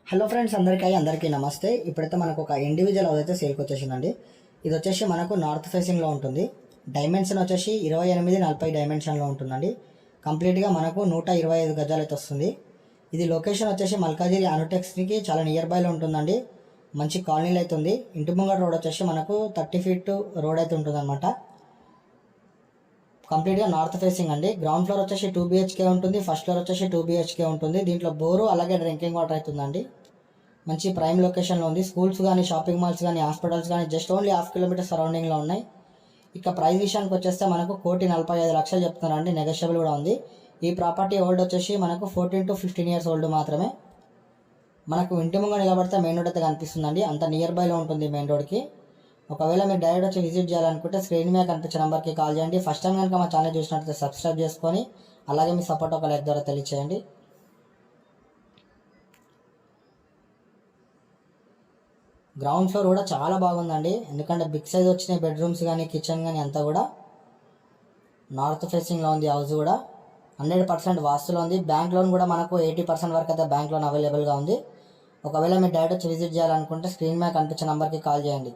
Hello friends, అందరికీ నమస్తే. ఇప్పుడైతే మనకు ఒక ఇండివిజువల్ హౌస్ అయితే సేల్కి వచ్చేసిందండి. ఇది వచ్చేసి మనకు నార్త్ ఫేసింగ్లో ఉంటుంది. డైమెన్షన్ వచ్చేసి 28-40 డైమెన్షన్లో ఉంటుందండి. కంప్లీట్గా మనకు 125 గజాలు అయితే వస్తుంది. ఇది లొకేషన్ వచ్చేసి మల్కాజిగిరి అనుటెక్స్కి చాలా నియర్ బైలో ఉంటుందండి. మంచి కాలనీలు అయితే ఉంది. ఇంటి ముంగట రోడ్ వచ్చేసి మనకు 30 ఫీట్ రోడ్ అయితే ఉంటుంది అనమాట. కంప్లీట్గా నార్త్ ఫేసింగ్ అండి. గ్రౌండ్ ఫ్లోర్ వచ్చేసి 2 BHK ఉంటుంది. ఫస్ట్ ఫ్లోర్ వచ్చేసి 2 BHK ఉంటుంది. దీంట్లో బోరు అలాగే డ్రింకింగ్ వాటర్ అవుతుందండి. మంచి ప్రైమ్ లొకేషన్లో ఉంది. స్కూల్స్ కానీ, షాపింగ్ మాల్స్ కానీ, హాస్పిటల్స్ కానీ జస్ట్ ఓన్లీ ½ కిలోమీటర్ సరౌండింగ్లో ఉన్నాయి. ఇక ప్రైస్ విషయానికి వచ్చేస్తే మనకు 1,45,00,000 చెప్తున్నారండి. నెగోషియబుల్ కూడా ఉంది. ఈ ప్రాపర్టీ ఓల్డ్ వచ్చేసి మనకు 14 to 15 years ఓల్డ్ మాత్రమే. మనకు ఇంటి ముంగ నిలబడితే మెయిన్ రోడ్ అయితే కనిపిస్తుందండి. అంత నియర్ బైలో ఉంటుంది మెయిన్ రోడ్కి. ఒకవేళ మీరు డైరెక్ట్ వచ్చి విజిట్ చేయాలనుకుంటే స్క్రీన్ మీద కనిపించే నెంబర్కి కాల్ చేయండి. ఫస్ట్ టైం కనుక మా ఛానల్ చూసినట్లయితే సబ్స్క్రైబ్ చేసుకొని అలాగే మీ సపోర్ట్ ఒక లైక్ ద్వారా తెలియచేయండి. గ్రౌండ్ ఫ్లోర్ కూడా చాలా బాగుందండి. ఎందుకంటే బిగ్ సైజ్ వచ్చినాయి బెడ్రూమ్స్ కానీ, కిచెన్ కానీ అంతా కూడా నార్త్ ఫేసింగ్లో ఉంది. హౌస్ కూడా 100% వాస్తులో ఉంది. బ్యాంక్ లోన్ కూడా మనకు 80% వరకు అయితే బ్యాంక్ లోన్ అవైలబుల్గా ఉంది. ఒకవేళ మీరు డైరెక్ట్ వచ్చి విజిట్ చేయాలనుకుంటే స్క్రీన్ మీద కనిపించే నెంబర్కి కాల్ చేయండి.